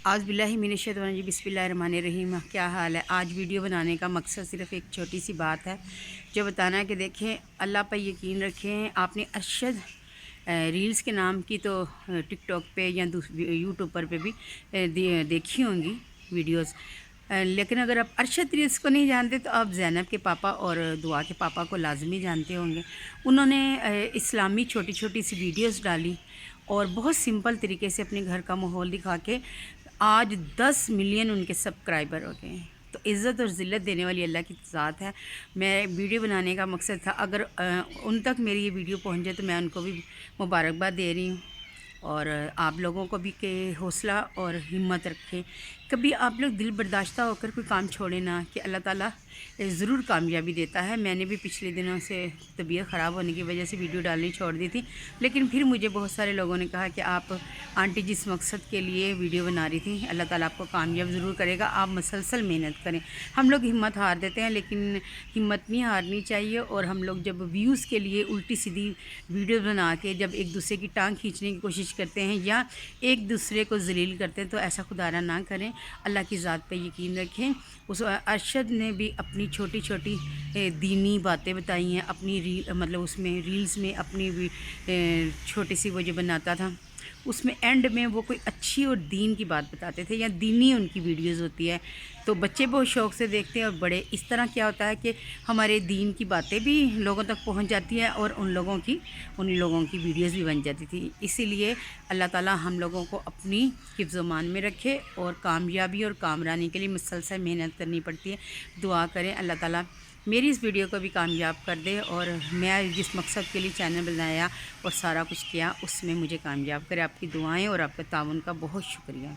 आज़ बिल्लाहि मिनश्शैतानिर्रजीम बिस्मिल्लाहिर्रहमानिर्रहीम। क्या हाल है। आज वीडियो बनाने का मकसद सिर्फ़ एक छोटी सी बात है जो बताना है कि देखें, अल्लाह पर यकीन रखें। आपने अरशद रील्स के नाम की तो टिकटॉक पे या यूट्यूब पर भी देखी होंगी वीडियोस, लेकिन अगर आप अरशद रील्स को नहीं जानते तो आप ज़ैनब के पापा और दुआ के पापा को लाजमी जानते होंगे। उन्होंने इस्लामी छोटी छोटी सी वीडियोस डाली और बहुत सिंपल तरीके से अपने घर का माहौल दिखा के आज 10 मिलियन उनके सब्सक्राइबर हो गए हैं। तो इज़्ज़त और ज़िल्लत देने वाली अल्लाह की ज़ात है। मैं वीडियो बनाने का मकसद था, अगर उन तक मेरी ये वीडियो पहुंच जाए तो मैं उनको भी मुबारकबाद दे रही हूँ और आप लोगों को भी के हौसला और हिम्मत रखें। कभी आप लोग दिल बर्दाश्ता होकर कोई काम छोड़े ना, कि अल्लाह ताला ज़रूर कामयाबी देता है। मैंने भी पिछले दिनों से तबीयत ख़राब होने की वजह से वीडियो डालनी छोड़ दी थी, लेकिन फिर मुझे बहुत सारे लोगों ने कहा कि आप आंटी जिस मकसद के लिए वीडियो बना रही थी, अल्लाह ताला आपको कामयाब ज़रूर करेगा, आप मसलसल मेहनत करें। हम लोग हिम्मत हार देते हैं, लेकिन हिम्मत नहीं हारनी चाहिए। और हम लोग जब व्यूज़ के लिए उल्टी सीधी वीडियो बना के जब एक दूसरे की टांग खींचने की कोशिश करते हैं या एक दूसरे को जलील करते हैं तो ऐसा खुदारा ना करें। अल्लाह की ज़ात पे यकीन रखें। उस अरशद ने भी अपनी छोटी छोटी दीनी बातें बताई हैं अपनी मतलब उसमें रील्स में अपनी छोटी सी वो जो बनाता था उसमें एंड में वो कोई अच्छी और दीन की बात बताते थे या दीनी उनकी वीडियोस होती है, तो बच्चे बहुत शौक़ से देखते हैं और बड़े। इस तरह क्या होता है कि हमारे दीन की बातें भी लोगों तक पहुंच जाती है और उन लोगों की वीडियोस भी बन जाती थी। इसीलिए अल्लाह ताला हम लोगों को अपनी हिफ्ज़-ओ-मान में रखे और कामयाबी और कामरानी के लिए मुसलसल मेहनत करनी पड़ती है। दुआ करें अल्लाह ताला मेरी इस वीडियो को भी कामयाब कर दे और मैं जिस मकसद के लिए चैनल बनाया और सारा कुछ किया उसमें मुझे कामयाब करे। आपकी दुआएं और आपके ताउन का बहुत शुक्रिया।